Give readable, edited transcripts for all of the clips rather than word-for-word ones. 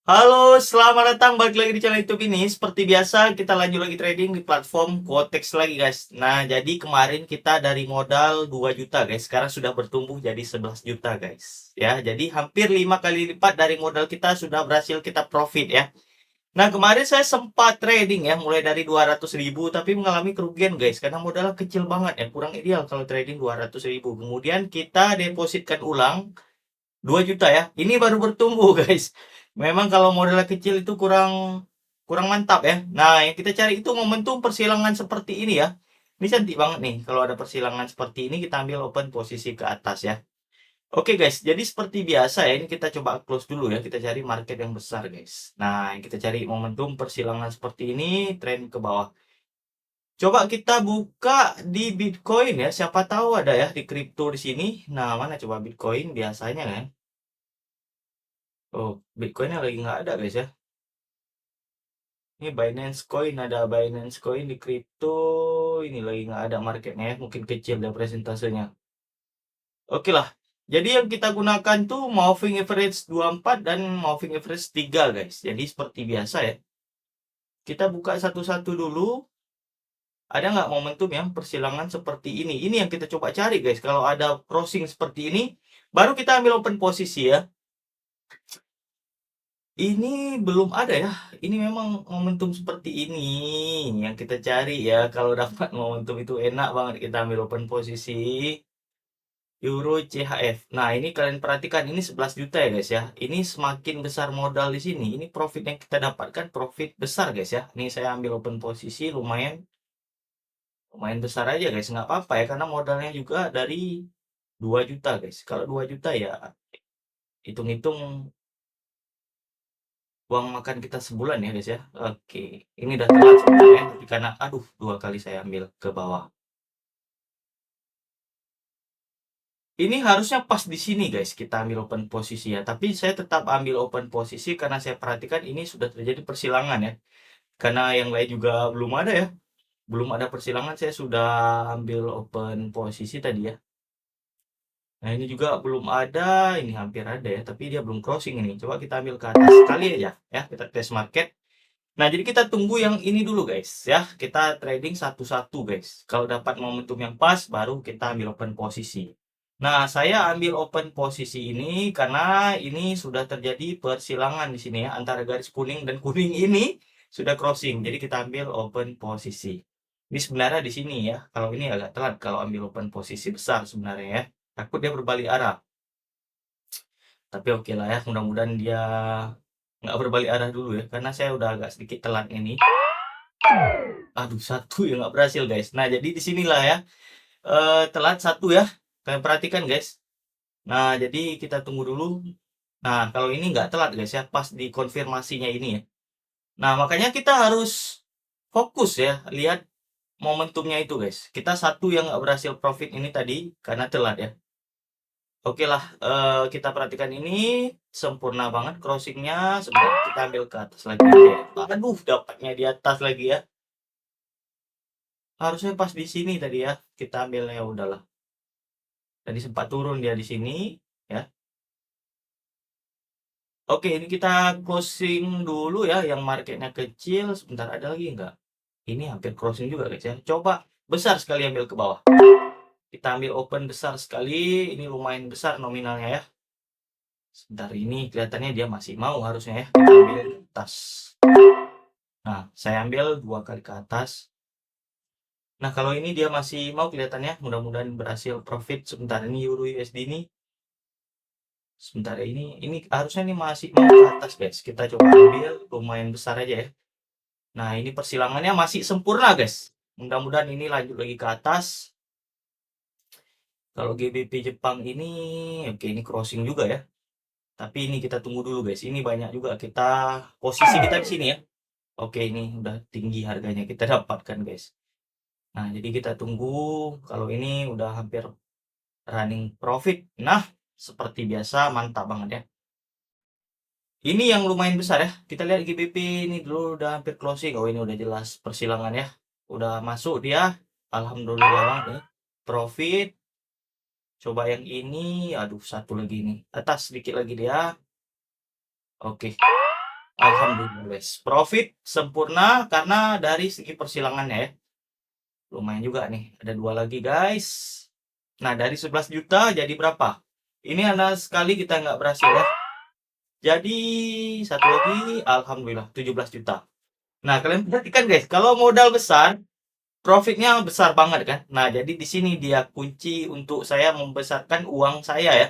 Halo, selamat datang balik lagi di channel YouTube ini. Seperti biasa, kita lanjut lagi trading di platform Quotex lagi, guys. Nah, jadi kemarin kita dari modal 2 juta, guys. Sekarang sudah bertumbuh jadi 11 juta, guys. Ya, jadi hampir 5 kali lipat dari modal kita sudah berhasil kita profit ya. Nah, kemarin saya sempat trading ya, mulai dari 200 ribu, tapi mengalami kerugian, guys. Karena modalnya kecil banget ya, kurang ideal kalau trading 200 ribu. Kemudian kita depositkan ulang 2 juta ya. Ini baru bertumbuh, guys. Memang kalau modalnya kecil itu kurang kurang mantap ya. Nah, yang kita cari itu momentum persilangan seperti ini ya. Ini cantik banget nih. Kalau ada persilangan seperti ini kita ambil open posisi ke atas ya. Oke guys, jadi seperti biasa ya, ini kita coba close dulu ya. Kita cari market yang besar, guys. Nah, yang kita cari momentum persilangan seperti ini, tren ke bawah. Coba kita buka di Bitcoin ya. Siapa tahu ada ya di kripto di sini. Nah, mana coba Bitcoin biasanya kan? Oh, Bitcoinnya lagi nggak ada guys ya. Ini Binance Coin, ada Binance Coin di kripto. Ini lagi nggak ada marketnya ya. Mungkin kecil ya presentasenya. Oke lah. Jadi yang kita gunakan tuh moving average 24 dan moving average 3 guys. Jadi seperti biasa ya. Kita buka satu-satu dulu. Ada nggak momentum yang persilangan seperti ini? Ini yang kita coba cari guys. Kalau ada crossing seperti ini, baru kita ambil open posisi ya. Ini belum ada ya. Ini memang momentum seperti ini yang kita cari ya. Kalau dapat momentum itu enak banget kita ambil open posisi Euro CHF. Nah, ini kalian perhatikan ini 11 juta ya guys ya. Ini semakin besar modal di sini. Ini profit yang kita dapatkan profit besar guys ya. Ini saya ambil open posisi lumayan lumayan besar aja guys. Nggak apa-apa ya karena modalnya juga dari 2 juta guys. Kalau 2 juta ya hitung-hitung uang makan kita sebulan ya guys ya. Oke, ini udah telat sebenarnya, tapi karena aduh 2 kali saya ambil ke bawah. Ini harusnya pas di sini guys kita ambil open posisi ya, tapi saya tetap ambil open posisi karena saya perhatikan ini sudah terjadi persilangan ya. Karena yang lain juga belum ada ya, belum ada persilangan saya sudah ambil open posisi tadi ya. Nah ini juga belum ada, ini hampir ada ya, tapi dia belum crossing ini. Coba kita ambil ke atas sekali aja ya, kita test market. Nah, jadi kita tunggu yang ini dulu guys ya. Kita trading satu-satu guys. Kalau dapat momentum yang pas baru kita ambil open posisi. Nah, saya ambil open posisi ini karena ini sudah terjadi persilangan di sini ya antara garis kuning dan kuning ini sudah crossing. Jadi kita ambil open posisi. Ini sebenarnya di sini ya. Kalau ini agak telat kalau ambil open posisi besar sebenarnya ya. Takut dia berbalik arah. Tapi oke lah ya, mudah-mudahan dia nggak berbalik arah dulu ya. Karena saya udah agak sedikit telat ini. Aduh, satu yang nggak berhasil guys. Nah, jadi di sinilah ya, telat satu ya. Kalian perhatikan guys. Nah, jadi kita tunggu dulu. Nah, kalau ini nggak telat guys ya, pas di konfirmasinya ini ya. Nah, makanya kita harus fokus ya, lihat momentumnya itu guys. Kita satu yang nggak berhasil profit ini tadi karena telat ya. Oke lah, kita perhatikan ini sempurna banget crossingnya. Sebentar kita ambil ke atas lagi ya. Aduh, dapatnya di atas lagi ya. Harusnya pas di sini tadi ya. Kita ambilnya ya udahlah. Tadi sempat turun dia di sini ya. Oke, ini kita closing dulu ya yang marketnya kecil. Sebentar ada lagi nggak? Ini hampir closing juga guys ya. Coba besar sekali ambil ke bawah. Kita ambil open besar sekali. Ini lumayan besar nominalnya ya. Sebentar ini kelihatannya dia masih mau harusnya ya. Kita ambil ke atas. Nah, saya ambil 2 kali ke atas. Nah, kalau ini dia masih mau kelihatannya. Mudah-mudahan berhasil profit. Sebentar ini Euro USD ini. Sebentar ya, ini harusnya ini masih mau ke atas guys. Kita coba ambil lumayan besar aja ya. Nah, ini persilangannya masih sempurna guys. Mudah-mudahan ini lanjut lagi ke atas. Kalau GBP Jepang ini, oke ini crossing juga ya. Tapi ini kita tunggu dulu guys. Ini banyak juga kita posisi kita di sini ya. Oke, ini udah tinggi harganya kita dapatkan guys. Nah, jadi kita tunggu kalau ini udah hampir running profit. Nah, seperti biasa mantap banget ya. Ini yang lumayan besar ya. Kita lihat GBP ini dulu udah hampir closing. Oh, ini udah jelas persilangan ya. Udah masuk dia. Alhamdulillah banget ya. Profit. Coba yang ini. Aduh, satu lagi ini. Atas sedikit lagi dia. Oke. Alhamdulillah guys. Profit sempurna karena dari segi persilangannya ya. Lumayan juga nih. Ada 2 lagi guys. Nah dari 11 juta jadi berapa? Ini ada sekali kita nggak berhasil ya. Jadi satu lagi, alhamdulillah 17 juta. Nah kalian perhatikan guys, kalau modal besar, profitnya besar banget kan. Nah jadi di sini dia kunci untuk saya membesarkan uang saya ya.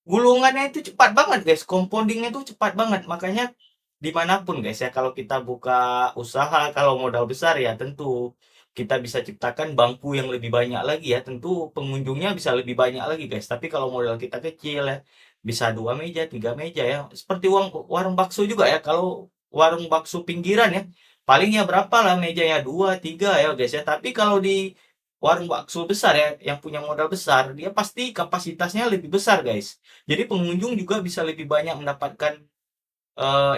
Gulungannya itu cepat banget guys, compoundingnya itu cepat banget. Makanya dimanapun guys ya, kalau kita buka usaha, kalau modal besar ya tentu kita bisa ciptakan bangku yang lebih banyak lagi ya. Tentu pengunjungnya bisa lebih banyak lagi guys. Tapi kalau modal kita kecil ya, bisa 2 meja, 3 meja ya. Seperti warung bakso juga ya. Kalau warung bakso pinggiran ya, palingnya berapa lah mejanya 2, 3 ya guys ya. Tapi kalau di warung bakso besar ya, yang punya modal besar, dia pasti kapasitasnya lebih besar guys. Jadi pengunjung juga bisa lebih banyak mendapatkan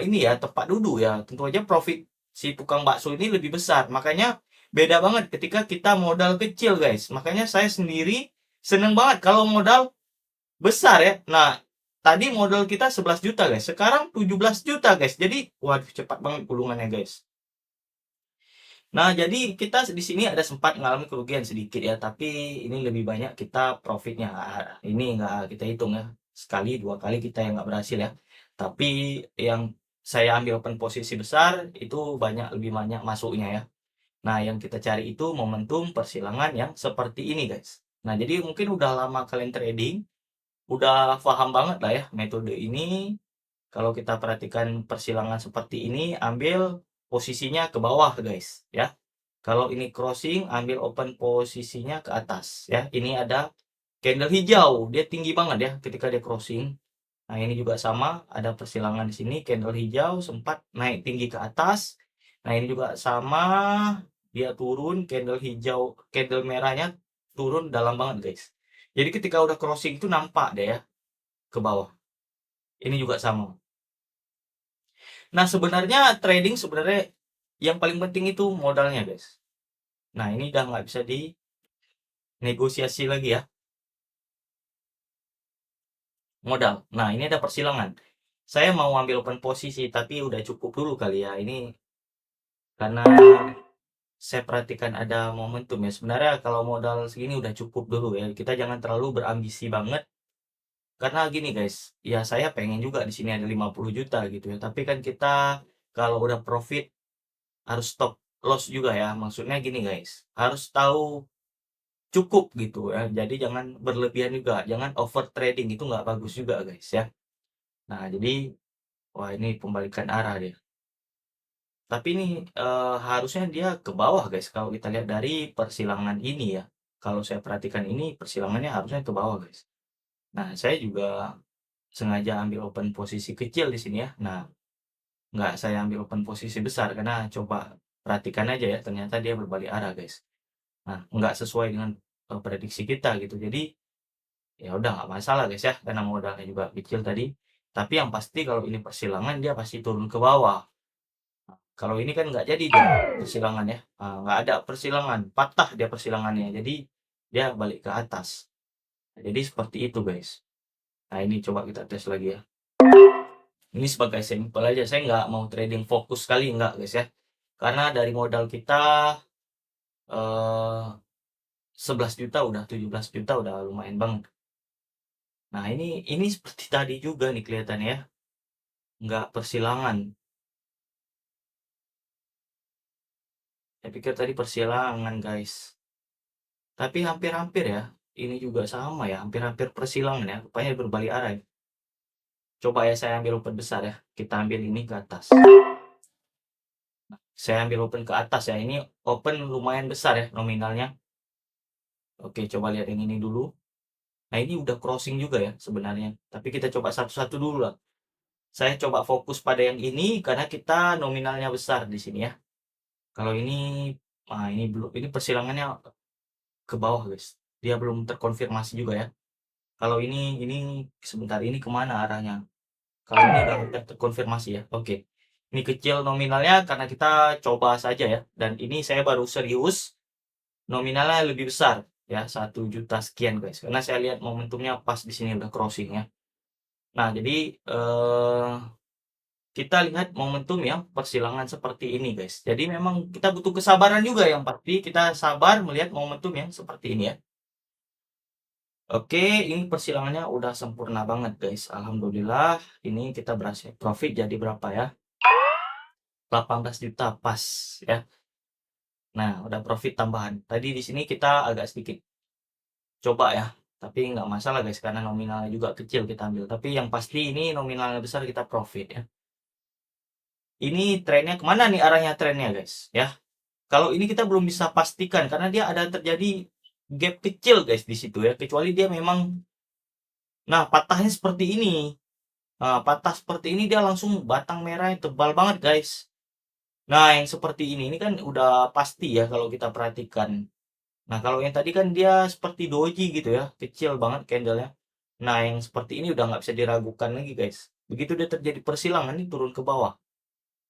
ini ya tempat duduk ya. Tentu aja profit si tukang bakso ini lebih besar. Makanya beda banget ketika kita modal kecil guys. Makanya saya sendiri seneng banget kalau modal besar ya. Nah, tadi modal kita 11 juta guys. Sekarang 17 juta guys. Jadi waduh cepat banget gulungannya guys. Nah, jadi kita di sini ada sempat mengalami kerugian sedikit ya, tapi ini lebih banyak kita profitnya. Ini nggak kita hitung ya, sekali, 2 kali kita yang nggak berhasil ya. Tapi yang saya ambil open posisi besar, itu banyak lebih banyak masuknya ya. Nah, yang kita cari itu momentum persilangan yang seperti ini guys. Nah, jadi mungkin udah lama kalian trading, udah paham banget lah ya metode ini. Kalau kita perhatikan persilangan seperti ini, ambil posisinya ke bawah guys ya. Kalau ini crossing, ambil open posisinya ke atas ya. Ini ada candle hijau, dia tinggi banget ya ketika dia crossing. Nah, ini juga sama, ada persilangan di sini, candle hijau sempat naik tinggi ke atas. Nah, ini juga sama, dia turun, candle hijau, candle merahnya turun dalam banget guys. Jadi ketika udah crossing itu nampak deh ya ke bawah. Ini juga sama. Nah, sebenarnya trading sebenarnya yang paling penting itu modalnya guys. Nah, ini udah nggak bisa dinegosiasi lagi ya. Modal. Nah, ini ada persilangan. Saya mau ambil open posisi, tapi udah cukup dulu kali ya. Ini karena saya perhatikan ada momentum ya. Sebenarnya kalau modal segini udah cukup dulu ya. Kita jangan terlalu berambisi banget. Karena gini guys, ya saya pengen juga di sini ada 50 juta gitu ya. Tapi kan kita kalau udah profit harus stop loss juga ya. Maksudnya gini guys, harus tahu cukup gitu ya. Jadi jangan berlebihan juga. Jangan over trading, itu nggak bagus juga guys ya. Nah, jadi wah ini pembalikan arah dia. Tapi ini harusnya dia ke bawah guys kalau kita lihat dari persilangan ini ya. Kalau saya perhatikan ini persilangannya harusnya ke bawah guys. Nah, saya juga sengaja ambil open posisi kecil di sini ya. Nah, nggak saya ambil open posisi besar karena coba perhatikan aja ya, ternyata dia berbalik arah guys. Nah, nggak sesuai dengan prediksi kita gitu. Jadi ya udah nggak masalah guys ya, karena modalnya juga kecil tadi. Tapi yang pasti kalau ini persilangan dia pasti turun ke bawah. Kalau ini kan nggak jadi dia persilangan ya. Nggak ada persilangan, patah dia persilangannya. Jadi dia balik ke atas. Nah, jadi seperti itu guys. Nah ini coba kita tes lagi ya. Ini sebagai sampel aja. Saya nggak mau trading fokus sekali nggak guys ya. Karena dari modal kita eh, 11 juta udah 17 juta udah lumayan banget. Nah ini seperti tadi juga nih kelihatannya ya. Nggak persilangan. Saya pikir tadi persilangan guys. Tapi hampir-hampir ya. Ini juga sama ya, hampir-hampir persilangan ya. Rupanya berbalik arah ya. Coba ya saya ambil open besar ya. Kita ambil ini ke atas. Saya ambil open ke atas ya. Ini open lumayan besar ya nominalnya. Oke, coba lihat yang ini dulu. Nah, ini udah crossing juga ya sebenarnya. Tapi kita coba satu-satu dulu lah. Saya coba fokus pada yang ini karena kita nominalnya besar di sini ya. Kalau ini, nah ini belum, ini persilangannya ke bawah guys. Dia belum terkonfirmasi juga ya. Kalau ini sebentar ini kemana arahnya? Kalau ini udah terkonfirmasi ya. Oke. Ini kecil nominalnya karena kita coba saja ya. Dan ini saya baru serius nominalnya lebih besar ya, 1 juta sekian guys. Karena saya lihat momentumnya pas di sini udah crossing ya. Nah, jadi kita lihat momentum yang persilangan seperti ini, guys. Jadi memang kita butuh kesabaran juga, yang pasti kita sabar melihat momentum yang seperti ini ya. Oke, ini persilangannya udah sempurna banget, guys. Alhamdulillah, ini kita berhasil profit jadi berapa ya? 18 juta pas ya. Nah, udah profit tambahan. Tadi di sini kita agak sedikit coba ya, tapi nggak masalah guys, karena nominalnya juga kecil kita ambil. Tapi yang pasti ini nominalnya besar, kita profit ya. Ini trennya kemana nih arahnya trennya guys ya? Kalau ini kita belum bisa pastikan karena dia ada terjadi gap kecil guys di situ ya. Kecuali dia memang, nah patahnya seperti ini. Nah, patah seperti ini dia langsung batang merah yang tebal banget guys. Nah yang seperti ini kan udah pasti ya kalau kita perhatikan. Nah kalau yang tadi kan dia seperti doji gitu ya, kecil banget candlenya. Nah yang seperti ini udah nggak bisa diragukan lagi guys. Begitu dia terjadi persilangan ini turun ke bawah.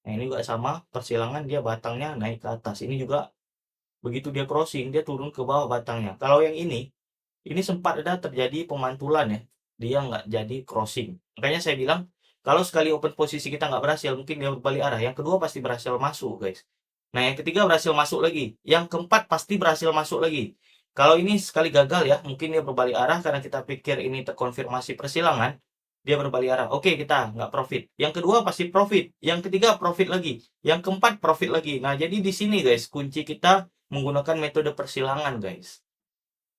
Nah ini juga sama, persilangan dia batangnya naik ke atas. Ini juga begitu dia crossing dia turun ke bawah batangnya. Kalau yang ini sempat ada terjadi pemantulan ya, dia nggak jadi crossing. Makanya saya bilang kalau sekali open posisi kita nggak berhasil, mungkin dia berbalik arah. Yang kedua pasti berhasil masuk guys. Nah yang ketiga berhasil masuk lagi, yang keempat pasti berhasil masuk lagi. Kalau ini sekali gagal ya, mungkin dia berbalik arah karena kita pikir ini terkonfirmasi persilangan, dia berbalik arah. Oke, kita nggak profit. Yang kedua pasti profit, yang ketiga profit lagi, yang keempat profit lagi. Nah jadi di sini guys kunci kita menggunakan metode persilangan guys.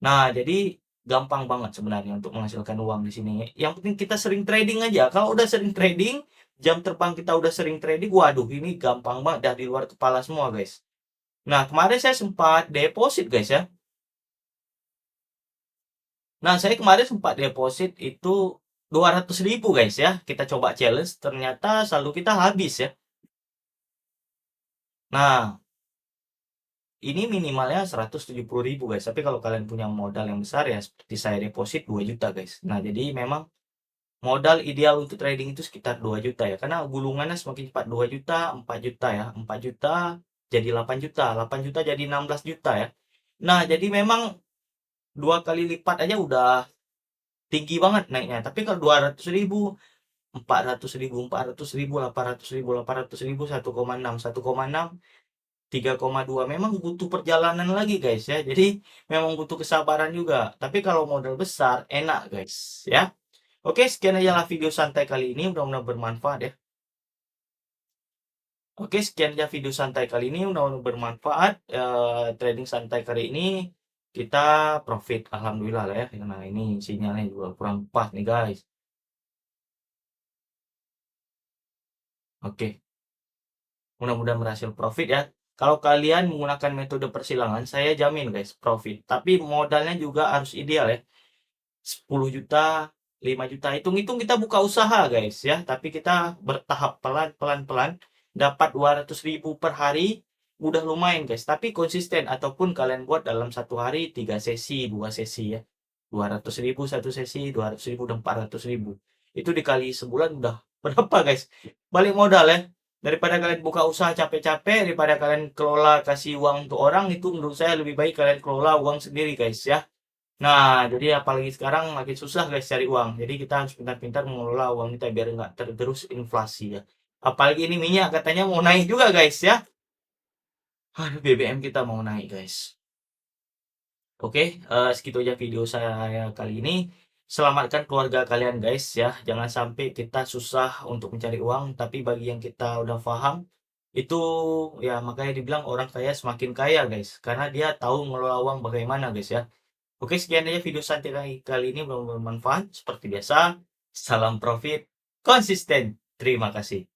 Nah, jadi gampang banget sebenarnya untuk menghasilkan uang di sini. Yang penting kita sering trading aja. Kalau udah sering trading, jam terbang kita udah sering trading, waduh ini gampang banget dah, di luar kepala semua guys. Nah, kemarin saya sempat deposit guys ya. Nah, saya kemarin sempat deposit itu 200.000 guys ya. Kita coba challenge, ternyata saldo kita habis ya. Nah, ini minimalnya 170.000 guys. Tapi kalau kalian punya modal yang besar ya seperti saya deposit 2 juta guys. Nah, jadi memang modal ideal untuk trading itu sekitar 2 juta ya. Karena gulungannya semakin cepat, 2 juta, 4 juta ya. 4 juta jadi 8 juta, 8 juta jadi 16 juta ya. Nah, jadi memang 2 kali lipat aja udah tinggi banget naiknya. Tapi kalau 200.000, 400.000, 400.000, 800.000, 800.000, 1,6, 1,6, 3,2, memang butuh perjalanan lagi guys ya. Jadi memang butuh kesabaran juga. Tapi kalau modal besar enak guys ya. Oke, sekian aja lah video santai kali ini, mudah-mudahan bermanfaat ya. Oke, sekian aja video santai kali ini, mudah-mudahan bermanfaat. Trading santai kali ini kita profit, alhamdulillah lah ya. Nah ini sinyalnya juga kurang pas nih guys. Oke, mudah-mudahan berhasil profit ya. Kalau kalian menggunakan metode persilangan, saya jamin guys profit. Tapi modalnya juga harus ideal ya. 10 juta, 5 juta. Hitung-hitung kita buka usaha guys ya. Tapi kita bertahap pelan-pelan dapat 200.000 per hari. Udah lumayan guys. Tapi konsisten ataupun kalian buat dalam satu hari 3 sesi, 2 sesi ya. 200.000 satu sesi, 200.000 dan 400.000. Itu dikali sebulan udah berapa guys? Balik modal ya. Daripada kalian buka usaha capek-capek, daripada kalian kelola kasih uang untuk orang, itu menurut saya lebih baik kalian kelola uang sendiri guys ya. Nah, jadi apalagi sekarang makin susah guys cari uang. Jadi kita harus pintar-pintar mengelola uang kita biar nggak tergerus inflasi ya. Apalagi ini minyak katanya mau naik juga guys ya. Aduh, BBM kita mau naik guys. Oke, segitu aja video saya kali ini. Selamatkan keluarga kalian guys ya. Jangan sampai kita susah untuk mencari uang. Tapi bagi yang kita udah paham, itu ya makanya dibilang orang kaya semakin kaya guys. Karena dia tahu mengelola uang bagaimana guys ya. Oke, sekian aja video santai kali ini, bermanfaat. Seperti biasa, salam profit, konsisten. Terima kasih.